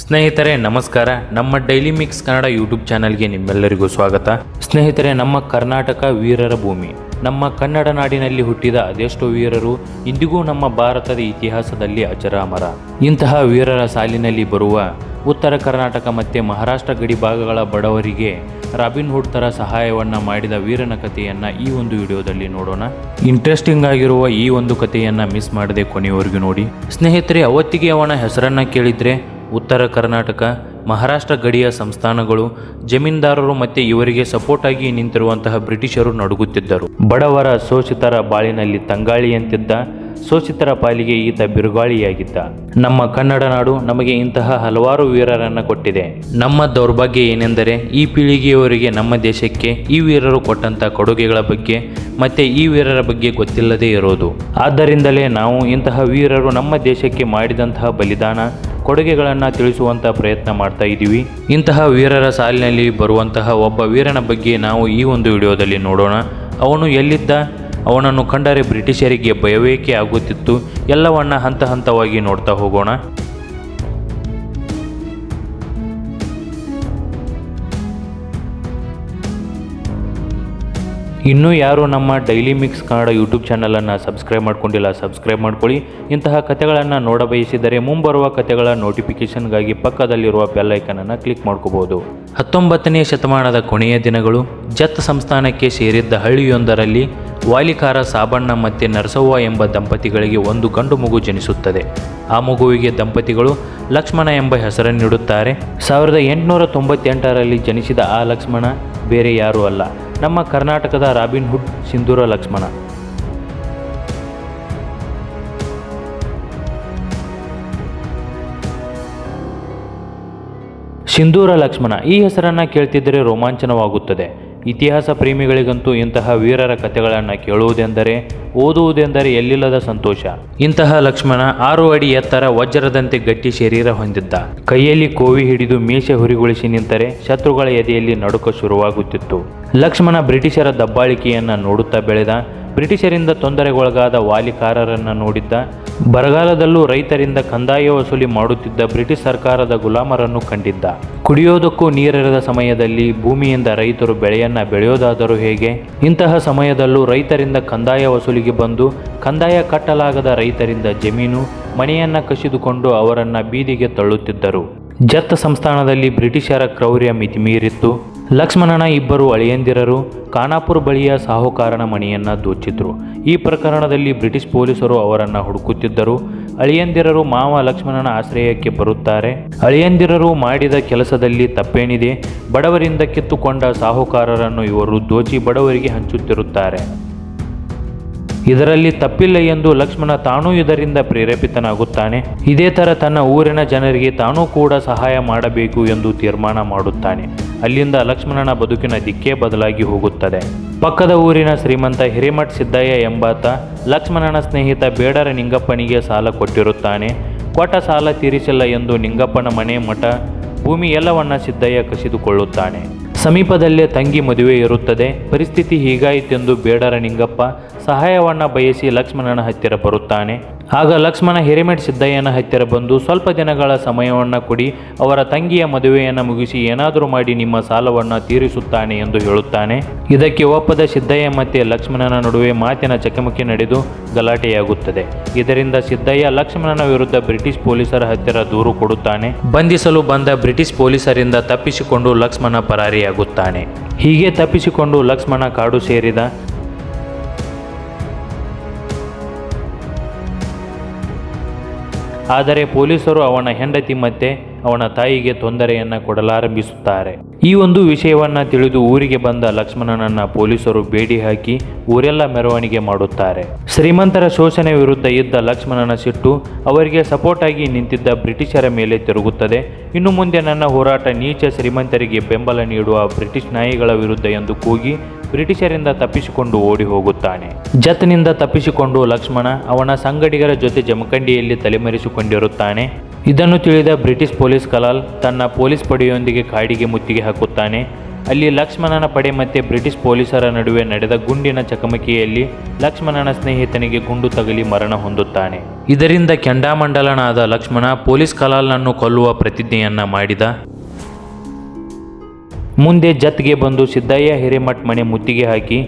ಸ್ನೇಹಿತರೆ ನಮಸ್ಕಾರ. ನಮ್ಮ ಡೈಲಿ ಮಿಕ್ಸ್ ಕನ್ನಡ ಯೂಟ್ಯೂಬ್ ಚಾನಲ್ಗೆ ನಿಮ್ಮೆಲ್ಲರಿಗೂ ಸ್ವಾಗತ. ಸ್ನೇಹಿತರೆ, ನಮ್ಮ ಕರ್ನಾಟಕ ವೀರರ ಭೂಮಿ. ನಮ್ಮ ಕನ್ನಡ ನಾಡಿನಲ್ಲಿ ಹುಟ್ಟಿದ ಅದೆಷ್ಟೋ ವೀರರು ಇಂದಿಗೂ ನಮ್ಮ ಭಾರತದ ಇತಿಹಾಸದಲ್ಲಿ ಅಜರಾಮರ. ಇಂತಹ ವೀರರ ಸಾಲಿನಲ್ಲಿ ಬರುವ ಉತ್ತರ ಕರ್ನಾಟಕ ಮತ್ತು ಮಹಾರಾಷ್ಟ್ರ ಗಡಿ ಭಾಗಗಳ ಬಡವರಿಗೆ ರಾಬಿನ್ ಹುಡ್ ಥರ ಸಹಾಯವನ್ನು ಮಾಡಿದ ವೀರನ ಕಥೆಯನ್ನು ಈ ಒಂದು ವಿಡಿಯೋದಲ್ಲಿ ನೋಡೋಣ. ಇಂಟ್ರೆಸ್ಟಿಂಗ್ ಆಗಿರುವ ಈ ಒಂದು ಕಥೆಯನ್ನು ಮಿಸ್ ಮಾಡದೆ ಕೊನೆಯವರೆಗೂ ನೋಡಿ. ಸ್ನೇಹಿತರೆ, ಅವತ್ತಿಗೆ ಅವನ ಹೆಸರನ್ನು ಕೇಳಿದರೆ ಉತ್ತರ ಕರ್ನಾಟಕ ಮಹಾರಾಷ್ಟ್ರ ಗಡಿಯ ಸಂಸ್ಥಾನಗಳು, ಜಮೀನ್ದಾರರು ಮತ್ತು ಇವರಿಗೆ ಸಪೋರ್ಟ್ ಆಗಿ ನಿಂತಿರುವಂತಹ ಬ್ರಿಟಿಷರು ನಡುಗುತ್ತಿದ್ದರು. ಬಡವರ ಶೋಷಿತರ ಬಾಳಿನಲ್ಲಿ ತಂಗಾಳಿಯಂತಿದ್ದ ಶೋಷಿತರ ಪಾಲಿಗೆ ಈತ ಬಿರುಗಾಳಿಯಾಗಿದ್ದ. ನಮ್ಮ ಕನ್ನಡ ನಾಡು ನಮಗೆ ಇಂತಹ ಹಲವಾರು ವೀರರನ್ನು ಕೊಟ್ಟಿದೆ. ನಮ್ಮ ದೌರ್ಭಾಗ್ಯ ಏನೆಂದರೆ ಈ ಪೀಳಿಗೆಯವರಿಗೆ ನಮ್ಮ ದೇಶಕ್ಕೆ ಈ ವೀರರು ಕೊಟ್ಟಂಥ ಕೊಡುಗೆಗಳ ಬಗ್ಗೆ ಮತ್ತೆ ಈ ವೀರರ ಬಗ್ಗೆ ಗೊತ್ತಿಲ್ಲದೇ ಇರೋದು. ಆದ್ದರಿಂದಲೇ ನಾವು ಇಂತಹ ವೀರರು ನಮ್ಮ ದೇಶಕ್ಕೆ ಮಾಡಿದಂತಹ ಬಲಿದಾನ ಕೊಡುಗೆಗಳನ್ನು ತಿಳಿಸುವಂಥ ಪ್ರಯತ್ನ ಮಾಡ್ತಾ ಇದ್ದೀವಿ. ಇಂತಹ ವೀರರ ಸಾಲಿನಲ್ಲಿ ಬರುವಂತಹ ಒಬ್ಬ ವೀರನ ಬಗ್ಗೆ ನಾವು ಈ ಒಂದು ವಿಡಿಯೋದಲ್ಲಿ ನೋಡೋಣ. ಅವನು ಎಲ್ಲಿದ್ದ, ಅವನನ್ನು ಕಂಡರೆ ಬ್ರಿಟಿಷರಿಗೆ ಭಯವೇಕೆ ಆಗುತ್ತಿತ್ತು, ಎಲ್ಲವನ್ನ ಹಂತ ಹಂತವಾಗಿ ನೋಡ್ತಾ ಹೋಗೋಣ. ಇನ್ನೂ ಯಾರು ನಮ್ಮ ಡೈಲಿ ಮಿಕ್ಸ್ ಕನ್ನಡ ಯೂಟ್ಯೂಬ್ ಚಾನಲನ್ನು ಸಬ್ಸ್ಕ್ರೈಬ್ ಮಾಡ್ಕೊಂಡಿಲ್ಲ, ಸಬ್ಸ್ಕ್ರೈಬ್ ಮಾಡ್ಕೊಳ್ಳಿ. ಇಂತಹ ಕಥೆಗಳನ್ನು ನೋಡಬಯಸಿದರೆ ಮುಂಬರುವ ಕಥೆಗಳ ನೋಟಿಫಿಕೇಷನ್ಗಾಗಿ ಪಕ್ಕದಲ್ಲಿರುವ ಬೆಲ್ ಐಕನನ್ನು ಕ್ಲಿಕ್ ಮಾಡ್ಕೋಬಹುದು. 19ನೇ ಶತಮಾನದ ಕೊನೆಯ ದಿನಗಳು. ಜತ್ ಸಂಸ್ಥಾನಕ್ಕೆ ಸೇರಿದ್ದ ಹಳ್ಳಿಯೊಂದರಲ್ಲಿ ವಾಲಿಕಾರ ಸಾಬಣ್ಣ ಮತ್ತು ನರಸವ್ವ ಎಂಬ ದಂಪತಿಗಳಿಗೆ ಒಂದು ಗಂಡು ಮಗು ಜನಿಸುತ್ತದೆ. ಆ ಮಗುವಿಗೆ ದಂಪತಿಗಳು ಲಕ್ಷ್ಮಣ ಎಂಬ ಹೆಸರನ್ನಿಡುತ್ತಾರೆ. 1898ರಲ್ಲಿ ಜನಿಸಿದ ಆ ಲಕ್ಷ್ಮಣ ಬೇರೆ ಯಾರೂ ಅಲ್ಲ, ನಮ್ಮ ಕರ್ನಾಟಕದ ರಾಬಿನ್ ಹುಡ್ ಸಿಂಧೂರ ಲಕ್ಷ್ಮಣ. ಸಿಂಧೂರ ಲಕ್ಷ್ಮಣ ಈ ಹೆಸರನ್ನು ಕೇಳ್ತಿದ್ದರೆ ರೋಮಾಂಚನವಾಗುತ್ತದೆ. ಇತಿಹಾಸ ಪ್ರೇಮಿಗಳಿಗಂತೂ ಇಂತಹ ವೀರರ ಕಥೆಗಳನ್ನು ಕೇಳುವುದೆಂದರೆ, ಓದುವುದೆಂದರೆ ಎಲ್ಲಿಲ್ಲದ ಸಂತೋಷ. ಇಂತಹ ಲಕ್ಷ್ಮಣ 6 ಅಡಿ ಎತ್ತರ, ವಜ್ರದಂತೆ ಗಟ್ಟಿ ಶರೀರ ಹೊಂದಿದ್ದ. ಕೈಯಲ್ಲಿ ಕೋವಿ ಹಿಡಿದು ಮೀಸೆ ಹುರಿಗೊಳಿಸಿ ನಿಂತರೆ ಶತ್ರುಗಳ ಎದೆಯಲ್ಲಿ ನಡುಕ ಶುರುವಾಗುತ್ತಿತ್ತು. ಲಕ್ಷ್ಮಣ ಬ್ರಿಟಿಷರ ದಬ್ಬಾಳಿಕೆಯನ್ನು ನೋಡುತ್ತಾ ಬೆಳೆದ. ಬ್ರಿಟಿಷರಿಂದ ತೊಂದರೆಗೊಳಗಾದ ವಾಲಿಕಾರರನ್ನು ನೋಡಿದ್ದ. ಬರಗಾಲದಲ್ಲೂ ರೈತರಿಂದ ಕಂದಾಯ ವಸೂಲಿ ಮಾಡುತ್ತಿದ್ದ ಬ್ರಿಟಿಷ್ ಸರ್ಕಾರದ ಗುಲಾಮರನ್ನು ಕಂಡಿದ್ದ. ಕುಡಿಯೋದಕ್ಕೂ ನೀರಿರದ ಸಮಯದಲ್ಲಿ ಭೂಮಿಯಿಂದ ರೈತರು ಬೆಳೆಯನ್ನು ಬೆಳೆಯೋದಾದರೂ ಹೇಗೆ? ಇಂತಹ ಸಮಯದಲ್ಲೂ ರೈತರಿಂದ ಕಂದಾಯ ವಸೂಲಿಗೆ ಬಂದು ಕಂದಾಯ ಕಟ್ಟಲಾಗದ ರೈತರಿಂದ ಜಮೀನು ಮನೆಯನ್ನು ಕಸಿದುಕೊಂಡು ಅವರನ್ನು ಬೀದಿಗೆ ತಳ್ಳುತ್ತಿದ್ದರು. ಜತ್ ಸಂಸ್ಥಾನದಲ್ಲಿ ಬ್ರಿಟಿಷರ ಕ್ರೌರ್ಯ ಮಿತಿಮೀರಿತ್ತು. ಲಕ್ಷ್ಮಣನ ಇಬ್ಬರು ಅಳಿಯಂದಿರರು ಖಾನಾಪುರ ಬಳಿಯ ಸಾಹುಕಾರನ ಮನೆಯನ್ನು ದೋಚಿದ್ರು. ಈ ಪ್ರಕರಣದಲ್ಲಿ ಬ್ರಿಟಿಷ್ ಪೊಲೀಸರು ಅವರನ್ನು ಹುಡುಕುತ್ತಿದ್ದರು. ಅಳಿಯಂದಿರರು ಮಾವ ಲಕ್ಷ್ಮಣನ ಆಶ್ರಯಕ್ಕೆ ಬರುತ್ತಾರೆ. ಅಳಿಯಂದಿರರು ಮಾಡಿದ ಕೆಲಸದಲ್ಲಿ ತಪ್ಪೇನಿದೆ? ಬಡವರಿಂದ ಕಿತ್ತುಕೊಂಡ ಸಾಹುಕಾರರನ್ನು ಇವರು ದೋಚಿ ಬಡವರಿಗೆ ಹಂಚುತ್ತಿರುತ್ತಾರೆ. ಇದರಲ್ಲಿ ತಪ್ಪಿಲ್ಲ ಎಂದು ಲಕ್ಷ್ಮಣ ತಾನೂ ಇದರಿಂದ ಪ್ರೇರೇಪಿತನಾಗುತ್ತಾನೆ. ಇದೇ ಥರ ತನ್ನ ಊರಿನ ಜನರಿಗೆ ತಾನೂ ಕೂಡ ಸಹಾಯ ಮಾಡಬೇಕು ಎಂದು ತೀರ್ಮಾನ ಮಾಡುತ್ತಾನೆ. ಅಲ್ಲಿಂದ ಲಕ್ಷ್ಮಣನ ಬದುಕಿನ ದಿಕ್ಕೇ ಬದಲಾಗಿ ಹೋಗುತ್ತದೆ. ಪಕ್ಕದ ಊರಿನ ಶ್ರೀಮಂತ ಹಿರೇಮಠ್ ಸಿದ್ದಯ್ಯ ಎಂಬಾತ ಲಕ್ಷ್ಮಣನ ಸ್ನೇಹಿತ ಬೇಡರ ನಿಂಗಪ್ಪನಿಗೆ ಸಾಲ ಕೊಟ್ಟಿರುತ್ತಾನೆ. ಕೊಟ್ಟ ಸಾಲ ತೀರಿಸಿಲ್ಲ ಎಂದು ನಿಂಗಪ್ಪನ ಮನೆ, ಮಠ, ಭೂಮಿ ಎಲ್ಲವನ್ನ ಸಿದ್ದಯ್ಯ ಕಸಿದುಕೊಳ್ಳುತ್ತಾನೆ. ಸಮೀಪದಲ್ಲೇ ತಂಗಿ ಮದುವೆ ಇರುತ್ತದೆ. ಪರಿಸ್ಥಿತಿ ಹೀಗಾಯಿತೆಂದು ಬೇಡರ ನಿಂಗಪ್ಪ ಸಹಾಯವನ್ನು ಬಯಸಿ ಲಕ್ಷ್ಮಣನ ಹತ್ತಿರ ಬರುತ್ತಾನೆ. ಆಗ ಲಕ್ಷ್ಮಣ ಹಿರೇಮಠ್ ಸಿದ್ದಯ್ಯನ ಹತ್ತಿರ ಬಂದು ಸ್ವಲ್ಪ ದಿನಗಳ ಸಮಯವನ್ನು ಕೊಡಿ, ಅವರ ತಂಗಿಯ ಮದುವೆಯನ್ನು ಮುಗಿಸಿ ಏನಾದರೂ ಮಾಡಿ ನಿಮ್ಮ ಸಾಲವನ್ನು ತೀರಿಸುತ್ತಾನೆ ಎಂದು ಹೇಳುತ್ತಾನೆ. ಇದಕ್ಕೆ ಒಪ್ಪದ ಸಿದ್ದಯ್ಯ ಮತ್ತು ಲಕ್ಷ್ಮಣನ ನಡುವೆ ಮಾತಿನ ಚಕಮಕಿ ನಡೆದು ಗಲಾಟೆಯಾಗುತ್ತದೆ. ಇದರಿಂದ ಸಿದ್ದಯ್ಯ ಲಕ್ಷ್ಮಣನ ವಿರುದ್ಧ ಬ್ರಿಟಿಷ್ ಪೊಲೀಸರ ಹತ್ತಿರ ದೂರು ಕೊಡುತ್ತಾನೆ. ಬಂಧಿಸಲು ಬಂದ ಬ್ರಿಟಿಷ್ ಪೊಲೀಸರಿಂದ ತಪ್ಪಿಸಿಕೊಂಡು ಲಕ್ಷ್ಮಣ ಪರಾರಿಯಾಗುತ್ತಾನೆ. ಹೀಗೆ ತಪ್ಪಿಸಿಕೊಂಡು ಲಕ್ಷ್ಮಣ ಕಾಡು ಸೇರಿದ. ಆದರೆ ಪೊಲೀಸರು ಅವನ ಹೆಂಡತಿ ಮತ್ತೆ ಅವನ ತಾಯಿಗೆ ತೊಂದರೆಯನ್ನು ಕೊಡಲಾರಂಭಿಸುತ್ತಾರೆ. ಈ ಒಂದು ವಿಷಯವನ್ನು ತಿಳಿದು ಊರಿಗೆ ಬಂದ ಲಕ್ಷ್ಮಣನನ್ನು ಪೊಲೀಸರು ಬೇಡಿ ಹಾಕಿ ಊರೆಲ್ಲ ಮೆರವಣಿಗೆ ಮಾಡುತ್ತಾರೆ. ಶ್ರೀಮಂತರ ಶೋಷಣೆ ವಿರುದ್ಧ ಇದ್ದ ಲಕ್ಷ್ಮಣನ ಸಿಟ್ಟು ಅವರಿಗೆ ಸಪೋರ್ಟ್ ಆಗಿ ನಿಂತಿದ್ದ ಬ್ರಿಟಿಷರ ಮೇಲೆ ತಿರುಗುತ್ತದೆ. ಇನ್ನು ಮುಂದೆ ನನ್ನ ಹೋರಾಟ ನೀಚ ಶ್ರೀಮಂತರಿಗೆ ಬೆಂಬಲ ನೀಡುವ ಬ್ರಿಟಿಷ್ ನಾಯಿಗಳ ವಿರುದ್ಧ ಎಂದು ಕೂಗಿ ಬ್ರಿಟಿಷರಿಂದ ತಪ್ಪಿಸಿಕೊಂಡು ಓಡಿ ಹೋಗುತ್ತಾನೆ. ಜತ್ನಿಂದ ತಪ್ಪಿಸಿಕೊಂಡು ಲಕ್ಷ್ಮಣ ಅವನ ಸಂಗಡಿಗರ ಜೊತೆ ಜಮಖಂಡಿಯಲ್ಲಿ ತಲೆಮರೆಸಿಕೊಂಡಿರುತ್ತಾನೆ. ಇದನ್ನು ತಿಳಿದ ಬ್ರಿಟಿಷ್ ಪೊಲೀಸ್ ಕಲಾಲ್ ತನ್ನ ಪೊಲೀಸ್ ಪಡೆಯೊಂದಿಗೆ ಕಾಡಿಗೆ ಮುತ್ತಿಗೆ ಹಾಕುತ್ತಾನೆ. ಅಲ್ಲಿ ಲಕ್ಷ್ಮಣನ ಪಡೆ ಮತ್ತು ಬ್ರಿಟಿಷ್ ಪೊಲೀಸರ ನಡುವೆ ನಡೆದ ಗುಂಡಿನ ಚಕಮಕಿಯಲ್ಲಿ ಲಕ್ಷ್ಮಣನ ಸ್ನೇಹಿತನಿಗೆ ಗುಂಡು ತಗಲಿ ಮರಣ ಹೊಂದುತ್ತಾನೆ. ಇದರಿಂದ ಕೆಂಡಾಮಂಡಲನಾದ ಲಕ್ಷ್ಮಣ ಪೊಲೀಸ್ ಕಲಾಲ್ನನ್ನು ಕೊಲ್ಲುವ ಪ್ರತಿಜ್ಞೆಯನ್ನ ಮಾಡಿದ. ಮುಂದೆ ಜತ್ಗೆ ಬಂದು ಸಿದ್ದಯ್ಯ ಹಿರೇಮಠ್ ಮನೆ ಮುತ್ತಿಗೆ ಹಾಕಿ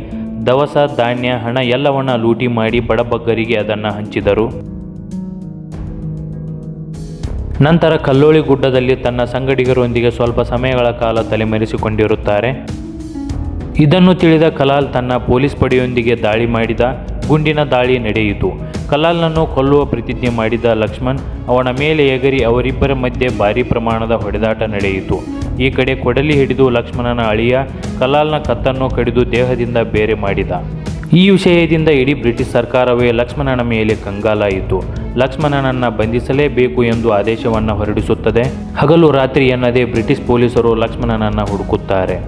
ದವಸ ಧಾನ್ಯ ಹಣ ಎಲ್ಲವನ್ನ ಲೂಟಿ ಮಾಡಿ ಬಡಬಗ್ಗರಿಗೆ ಅದನ್ನು ಹಂಚಿದರು. ನಂತರ ಕಲ್ಲೋಳಿ ಗುಡ್ಡದಲ್ಲಿ ತನ್ನ ಸಂಗಡಿಗರೊಂದಿಗೆ ಸ್ವಲ್ಪ ಸಮಯಗಳ ಕಾಲ ತಲೆಮರೆಸಿಕೊಂಡಿರುತ್ತಾರೆ. ಇದನ್ನು ತಿಳಿದ ಕಲಾಲ್ ತನ್ನ ಪೊಲೀಸ್ ಪಡೆಯೊಂದಿಗೆ ದಾಳಿ ಮಾಡಿದ. ಗುಂಡಿನ ದಾಳಿ ನಡೆಯಿತು. ಕಲಾಲ್ನನ್ನು ಕೊಲ್ಲುವ ಪ್ರತಿಜ್ಞೆ ಮಾಡಿದ ಲಕ್ಷ್ಮಣ್ ಅವನ ಮೇಲೆ ಎಗರಿ ಅವರಿಬ್ಬರ ಮಧ್ಯೆ ಭಾರೀ ಪ್ರಮಾಣದ ಹೊಡೆದಾಟ ನಡೆಯಿತು. ಈ ಕಡೆ ಕೊಡಲಿ ಹಿಡಿದು ಲಕ್ಷ್ಮಣನ ಅಳಿಯ ಕಲಾಲ್ನ ಕತ್ತನ್ನು ಕಡಿದು ದೇಹದಿಂದ ಬೇರೆ ಮಾಡಿದ. ಈ ವಿಷಯದಿಂದ ಇಡೀ ಬ್ರಿಟಿಷ್ ಸರ್ಕಾರವೇ ಲಕ್ಷ್ಮಣನ ಮೇಲೆ ಕಂಗಾಲಾಯಿತು. ಲಕ್ಷ್ಮಣನನ್ನು ಬಂಧಿಸಲೇಬೇಕು ಎಂದು ಆದೇಶವನ್ನು ಹೊರಡಿಸುತ್ತದೆ. ಹಗಲು ರಾತ್ರಿ ಎನ್ನದೇ ಬ್ರಿಟಿಷ್ ಪೊಲೀಸರು ಲಕ್ಷ್ಮಣನನ್ನು ಹುಡುಕುತ್ತಾರೆ.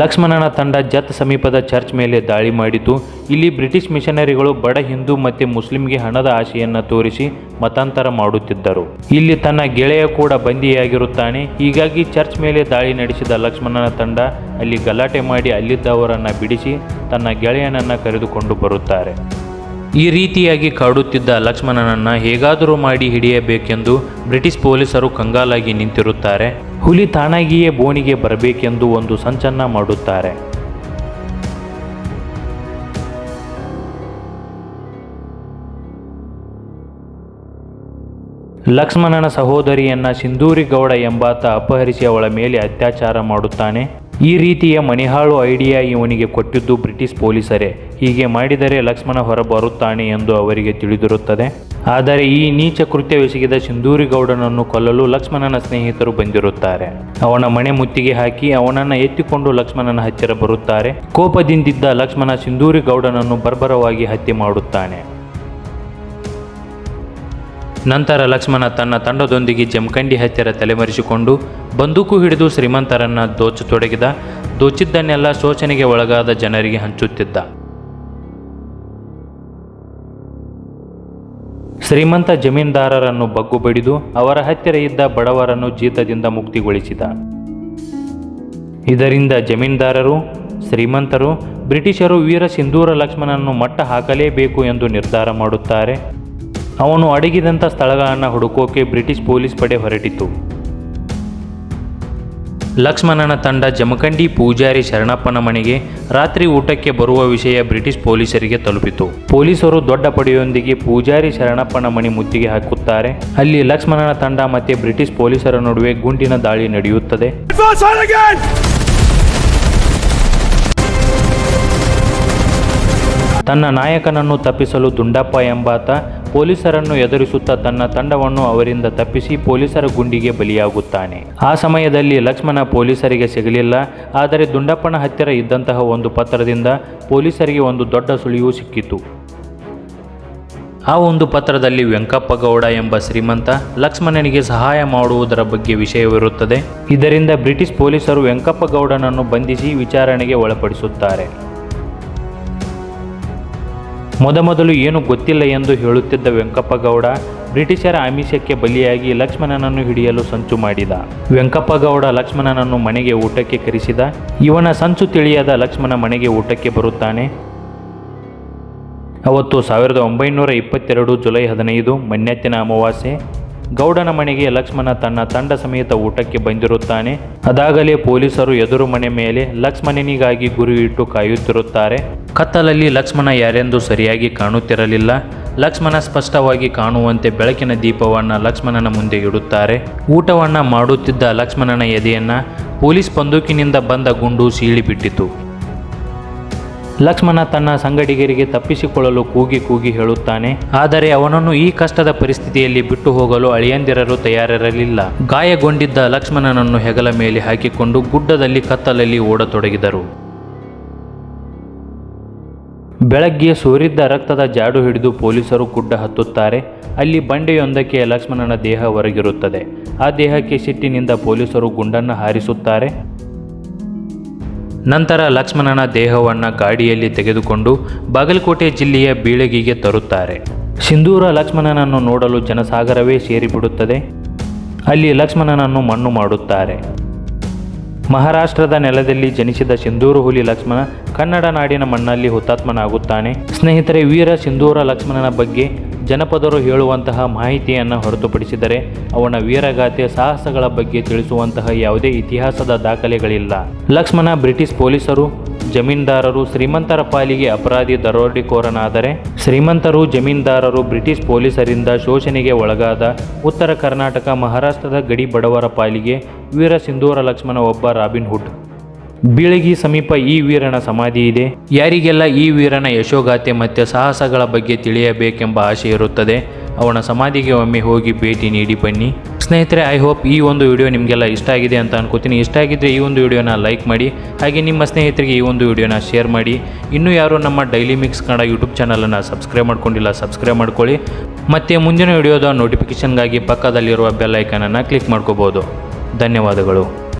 ಲಕ್ಷ್ಮಣನ ತಂಡ ಜತ್ ಸಮೀಪದ ಚರ್ಚ್ ಮೇಲೆ ದಾಳಿ ಮಾಡಿತು. ಇಲ್ಲಿ ಬ್ರಿಟಿಷ್ ಮಿಷನರಿಗಳು ಬಡ ಹಿಂದೂ ಮತ್ತು ಮುಸ್ಲಿಂಗೆ ಹಣದ ಆಶೆಯನ್ನು ತೋರಿಸಿ ಮತಾಂತರ ಮಾಡುತ್ತಿದ್ದರು. ಇಲ್ಲಿ ತನ್ನ ಗೆಳೆಯ ಕೂಡ ಬಂದಿಯಾಗಿರುತ್ತಾನೆ. ಹೀಗಾಗಿ ಚರ್ಚ್ ಮೇಲೆ ದಾಳಿ ನಡೆಸಿದ ಲಕ್ಷ್ಮಣನ ತಂಡ ಅಲ್ಲಿ ಗಲಾಟೆ ಮಾಡಿ ಅಲ್ಲಿದ್ದವರನ್ನು ಬಿಡಿಸಿ ತನ್ನ ಗೆಳೆಯನನ್ನು ಕರೆದುಕೊಂಡು ಬರುತ್ತಾರೆ. ಈ ರೀತಿಯಾಗಿ ಕಾಡುತ್ತಿದ್ದ ಲಕ್ಷ್ಮಣನನ್ನು ಹೇಗಾದರೂ ಮಾಡಿ ಹಿಡಿಯಬೇಕೆಂದು ಬ್ರಿಟಿಷ್ ಪೊಲೀಸರು ಕಂಗಾಲಾಗಿ ನಿಂತಿರುತ್ತಾರೆ. ಹುಲಿ ತಾನಾಗಿಯೇ ಬೋನಿಗೆ ಬರಬೇಕೆಂದು ಒಂದು ಸಂಚನ್ನ ಮಾಡುತ್ತಾರೆ. ಲಕ್ಷ್ಮಣನ ಸಹೋದರಿಯನ್ನ ಸಿಂಧೂರಿ ಗೌಡ ಎಂಬಾತ ಅಪಹರಿಸಿ ಅವಳ ಮೇಲೆ ಅತ್ಯಾಚಾರ ಮಾಡುತ್ತಾನೆ. ಈ ರೀತಿಯ ಮಣಿಹಾಳು ಐಡಿಯಾ ಇವನಿಗೆ ಕೊಟ್ಟಿದ್ದು ಬ್ರಿಟಿಷ್ ಪೊಲೀಸರೇ. ಹೀಗೆ ಮಾಡಿದರೆ ಲಕ್ಷ್ಮಣ ಹೊರಬರುತ್ತಾನೆ ಎಂದು ಅವರಿಗೆ ತಿಳಿದಿರುತ್ತದೆ. ಆದರೆ ಈ ನೀಚ ಕೃತ್ಯವೆಸಗಿದ ಸಿಂಧೂರಿ ಗೌಡನನ್ನು ಕೊಲ್ಲಲು ಲಕ್ಷ್ಮಣನ ಸ್ನೇಹಿತರು ಬಂದಿರುತ್ತಾರೆ. ಅವನ ಮನೆ ಮುತ್ತಿಗೆ ಹಾಕಿ ಅವನನ್ನು ಎತ್ತಿಕೊಂಡು ಲಕ್ಷ್ಮಣನ ಹತ್ತಿರ ಬರುತ್ತಾರೆ. ಕೋಪದಿಂದಿದ್ದ ಲಕ್ಷ್ಮಣ ಸಿಂಧೂರಿ ಗೌಡನನ್ನು ಬರ್ಬರವಾಗಿ ಹತ್ಯೆ ಮಾಡುತ್ತಾನೆ. ನಂತರ ಲಕ್ಷ್ಮಣ ತನ್ನ ತಂಡದೊಂದಿಗೆ ಜಮಖಂಡಿ ಹತ್ತಿರ ತಲೆಮರೆಸಿಕೊಂಡು ಬಂದೂಕು ಹಿಡಿದು ಶ್ರೀಮಂತರನ್ನು ದೋಚತೊಡಗಿದ. ದೋಚಿದ್ದನ್ನೆಲ್ಲ ಶೋಷಣೆಗೆ ಒಳಗಾದ ಜನರಿಗೆ ಹಂಚುತ್ತಿದ್ದ. ಶ್ರೀಮಂತ ಜಮೀನ್ದಾರರನ್ನು ಬಗ್ಗು ಬಡಿದು ಅವರ ಹತ್ತಿರ ಇದ್ದ ಬಡವರನ್ನು ಜೀತದಿಂದ ಮುಕ್ತಿಗೊಳಿಸಿದ. ಇದರಿಂದ ಜಮೀನ್ದಾರರು, ಶ್ರೀಮಂತರು, ಬ್ರಿಟಿಷರು ವೀರ ಸಿಂಧೂರ ಲಕ್ಷ್ಮಣನನ್ನು ಮಟ್ಟ ಹಾಕಲೇಬೇಕು ಎಂದು ನಿರ್ಧಾರ ಮಾಡುತ್ತಾರೆ. ಅವನು ಅಡಗಿದಂಥ ಸ್ಥಳಗಳನ್ನು ಹುಡುಕೋಕೆ ಬ್ರಿಟಿಷ್ ಪೊಲೀಸ್ ಪಡೆ ಹೊರಟಿತು. ಲಕ್ಷ್ಮಣನ ತಂಡ ಜಮಖಂಡಿ ಪೂಜಾರಿ ಶರಣಪ್ಪನ ಮನೆಗೆ ರಾತ್ರಿ ಊಟಕ್ಕೆ ಬರುವ ವಿಷಯ ಬ್ರಿಟಿಷ್ ಪೊಲೀಸರಿಗೆ ತಲುಪಿತು. ಪೊಲೀಸರು ದೊಡ್ಡ ಪಡೆಯೊಂದಿಗೆ ಪೂಜಾರಿ ಶರಣಪ್ಪನ ಮನೆ ಮುತ್ತಿಗೆ ಹಾಕುತ್ತಾರೆ. ಅಲ್ಲಿ ಲಕ್ಷ್ಮಣನ ತಂಡ ಮತ್ತೆ ಬ್ರಿಟಿಷ್ ಪೊಲೀಸರ ನಡುವೆ ಗುಂಡಿನ ದಾಳಿ ನಡೆಯುತ್ತದೆ. ತನ್ನ ನಾಯಕನನ್ನು ತಪ್ಪಿಸಲು ದುಂಡಪ್ಪ ಎಂಬಾತ ಪೊಲೀಸರನ್ನು ಎದುರಿಸುತ್ತಾ ತನ್ನ ತಂಡವನ್ನು ಅವರಿಂದ ತಪ್ಪಿಸಿ ಪೊಲೀಸರ ಗುಂಡಿಗೆ ಬಲಿಯಾಗುತ್ತಾನೆ. ಆ ಸಮಯದಲ್ಲಿ ಲಕ್ಷ್ಮಣ ಪೊಲೀಸರಿಗೆ ಸಿಗಲಿಲ್ಲ. ಆದರೆ ದುಂಡಪ್ಪನ ಹತ್ತಿರ ಇದ್ದಂತಹ ಒಂದು ಪತ್ರದಿಂದ ಪೊಲೀಸರಿಗೆ ಒಂದು ದೊಡ್ಡ ಸುಳಿವು ಸಿಕ್ಕಿತು. ಆ ಒಂದು ಪತ್ರದಲ್ಲಿ ವೆಂಕಪ್ಪ ಗೌಡ ಎಂಬ ಶ್ರೀಮಂತ ಲಕ್ಷ್ಮಣನಿಗೆ ಸಹಾಯ ಮಾಡುವುದರ ಬಗ್ಗೆ ವಿಷಯವಿರುತ್ತದೆ. ಇದರಿಂದ ಬ್ರಿಟಿಷ್ ಪೊಲೀಸರು ವೆಂಕಪ್ಪ ಗೌಡನನ್ನು ಬಂಧಿಸಿ ವಿಚಾರಣೆಗೆ ಒಳಪಡಿಸುತ್ತಾರೆ. ಮೊದಮೊದಲು ಏನು ಗೊತ್ತಿಲ್ಲ ಎಂದು ಹೇಳುತ್ತಿದ್ದ ವೆಂಕಪ್ಪ ಗೌಡ ಬ್ರಿಟಿಷರ ಆಮಿಷಕ್ಕೆ ಬಲಿಯಾಗಿ ಲಕ್ಷ್ಮಣನನ್ನು ಹಿಡಿಯಲು ಸಂಚು ಮಾಡಿದ. ವೆಂಕಪ್ಪ ಗೌಡ ಲಕ್ಷ್ಮಣನನ್ನು ಮನೆಗೆ ಊಟಕ್ಕೆ ಕರೆಸಿದ. ಇವನ ಸಂಚು ತಿಳಿಯದ ಲಕ್ಷ್ಮಣ ಮನೆಗೆ ಊಟಕ್ಕೆ ಬರುತ್ತಾನೆ. ಅವತ್ತು 1922 ಜುಲೈ 15 ಮನ್ಯತ್ತಿನ ಅಮಾವಾಸ್ಯೆ. ಗೌಡನ ಮನೆಗೆ ಲಕ್ಷ್ಮಣ ತನ್ನ ತಂಡ ಸಮೇತ ಊಟಕ್ಕೆ ಬಂದಿರುತ್ತಾನೆ. ಅದಾಗಲೇ ಪೊಲೀಸರು ಎದುರು ಮನೆ ಮೇಲೆ ಲಕ್ಷ್ಮಣನಿಗಾಗಿ ಗುರಿ ಇಟ್ಟು ಕಾಯುತ್ತಿರುತ್ತಾರೆ. ಕತ್ತಲಲ್ಲಿ ಲಕ್ಷ್ಮಣ ಯಾರೆಂದು ಸರಿಯಾಗಿ ಕಾಣುತ್ತಿರಲಿಲ್ಲ. ಲಕ್ಷ್ಮಣ ಸ್ಪಷ್ಟವಾಗಿ ಕಾಣುವಂತೆ ಬೆಳಕಿನ ದೀಪವನ್ನು ಲಕ್ಷ್ಮಣನ ಮುಂದೆ ಇಡುತ್ತಾರೆ. ಊಟವನ್ನು ಮಾಡುತ್ತಿದ್ದ ಲಕ್ಷ್ಮಣನ ಎದೆಯನ್ನು ಪೊಲೀಸ್ ಬಂದೂಕಿನಿಂದ ಬಂದ ಗುಂಡು ಸೀಳಿಬಿಟ್ಟಿತು. ಲಕ್ಷ್ಮಣ ತನ್ನ ಸಂಗಡಿಗರಿಗೆ ತಪ್ಪಿಸಿಕೊಳ್ಳಲು ಕೂಗಿ ಹೇಳುತ್ತಾನೆ. ಆದರೆ ಅವನನ್ನು ಈ ಕಷ್ಟದ ಪರಿಸ್ಥಿತಿಯಲ್ಲಿ ಬಿಟ್ಟು ಹೋಗಲು ಅಳಿಯಂದಿರಲು ತಯಾರಿರಲಿಲ್ಲ. ಗಾಯಗೊಂಡಿದ್ದ ಲಕ್ಷ್ಮಣನನ್ನು ಹೆಗಲ ಮೇಲೆ ಹಾಕಿಕೊಂಡು ಗುಡ್ಡದಲ್ಲಿ ಕತ್ತಲಲ್ಲಿ ಓಡತೊಡಗಿದರು. ಬೆಳಗ್ಗೆ ಸೋರಿದ್ದ ರಕ್ತದ ಜಾಡು ಹಿಡಿದು ಪೊಲೀಸರು ಗುಡ್ಡ ಹತ್ತುತ್ತಾರೆ. ಅಲ್ಲಿ ಬಂಡೆಯೊಂದಕ್ಕೆ ಲಕ್ಷ್ಮಣನ ದೇಹ ಹೊರಗಿರುತ್ತದೆ. ಆ ದೇಹಕ್ಕೆ ಸಿಟ್ಟಿನಿಂದ ಪೊಲೀಸರು ಗುಂಡನ್ನು ಹಾರಿಸುತ್ತಾರೆ. ನಂತರ ಲಕ್ಷ್ಮಣನ ದೇಹವನ್ನು ಗಾಡಿಯಲ್ಲಿ ತೆಗೆದುಕೊಂಡು ಬಾಗಲಕೋಟೆ ಜಿಲ್ಲೆಯ ಬೀಳಗಿಗೆ ತರುತ್ತಾರೆ. ಸಿಂಧೂರ ಲಕ್ಷ್ಮಣನನ್ನು ನೋಡಲು ಜನಸಾಗರವೇ ಸೇರಿಬಿಡುತ್ತದೆ. ಅಲ್ಲಿ ಲಕ್ಷ್ಮಣನನ್ನು ಮಣ್ಣು ಮಾಡುತ್ತಾರೆ. ಮಹಾರಾಷ್ಟ್ರದ ನೆಲದಲ್ಲಿ ಜನಿಸಿದ ಸಿಂಧೂರ ಹುಲಿ ಲಕ್ಷ್ಮಣ ಕನ್ನಡ ನಾಡಿನ ಮಣ್ಣಲ್ಲಿ ಹುತಾತ್ಮನಾಗುತ್ತಾನೆ. ಸ್ನೇಹಿತರೆ, ವೀರ ಸಿಂಧೂರ ಲಕ್ಷ್ಮಣನ ಬಗ್ಗೆ ಜನಪದರು ಹೇಳುವಂತಹ ಮಾಹಿತಿಯನ್ನು ಹೊರತುಪಡಿಸಿದರೆ ಅವನ ವೀರಗಾಥೆ ಸಾಹಸಗಳ ಬಗ್ಗೆ ತಿಳಿಸುವಂತಹ ಯಾವುದೇ ಇತಿಹಾಸದ ದಾಖಲೆಗಳಿಲ್ಲ. ಲಕ್ಷ್ಮಣ ಬ್ರಿಟಿಷ್ ಪೊಲೀಸರು, ಜಮೀನ್ದಾರರು, ಶ್ರೀಮಂತರ ಪಾಲಿಗೆ ಅಪರಾಧಿ ದರೋಡೆಕೋರನಾದರೆ ಶ್ರೀಮಂತರು, ಜಮೀನ್ದಾರರು ಬ್ರಿಟಿಷ್ ಪೊಲೀಸರಿಂದ ಶೋಷಣೆಗೆ ಒಳಗಾದ ಉತ್ತರ ಕರ್ನಾಟಕ, ಮಹಾರಾಷ್ಟ್ರದ ಗಡಿ ಬಡವರ ಪಾಲಿಗೆ ವೀರ ಸಿಂಧೂರ ಲಕ್ಷ್ಮಣ ಒಬ್ಬ ರಾಬಿನ್ ಹುಡ್. ಬೀಳಗಿ ಸಮೀಪ ಈ ವೀರನ ಸಮಾಧಿ ಇದೆ. ಯಾರಿಗೆಲ್ಲ ಈ ವೀರನ ಯಶೋಗಾಥೆ ಮತ್ತು ಸಾಹಸಗಳ ಬಗ್ಗೆ ತಿಳಿಯಬೇಕೆಂಬ ಆಸೆ ಇರುತ್ತದೆ, ಅವನ ಸಮಾಧಿಗೆ ಒಮ್ಮೆ ಹೋಗಿ ಭೇಟಿ ನೀಡಿ ಬನ್ನಿ. ಸ್ನೇಹಿತರೆ, ಐ ಹೋಪ್ ಈ ಒಂದು ವಿಡಿಯೋ ನಿಮಗೆಲ್ಲ ಇಷ್ಟ ಆಗಿದೆ ಅಂತ ಅನ್ಕೋತೀನಿ. ಇಷ್ಟ ಆಗಿದ್ದರೆ ಈ ಒಂದು ವಿಡಿಯೋನ ಲೈಕ್ ಮಾಡಿ, ಹಾಗೆ ನಿಮ್ಮ ಸ್ನೇಹಿತರಿಗೆ ಈ ಒಂದು ವಿಡಿಯೋನ ಶೇರ್ ಮಾಡಿ. ಇನ್ನೂ ಯಾರು ನಮ್ಮ ಡೈಲಿ ಮಿಕ್ಸ್ ಕನ್ನಡ ಯೂಟ್ಯೂಬ್ ಚಾನಲನ್ನು ಸಬ್ಸ್ಕ್ರೈಬ್ ಮಾಡ್ಕೊಂಡಿಲ್ಲ, ಸಬ್ಸ್ಕ್ರೈಬ್ ಮಾಡ್ಕೊಳ್ಳಿ. ಮತ್ತು ಮುಂದಿನ ವಿಡಿಯೋದ ನೋಟಿಫಿಕೇಷನ್ಗಾಗಿ ಪಕ್ಕದಲ್ಲಿರುವ ಬೆಲ್ ಐಕನನ್ನು ಕ್ಲಿಕ್ ಮಾಡ್ಕೋಬೋದು. ಧನ್ಯವಾದಗಳು.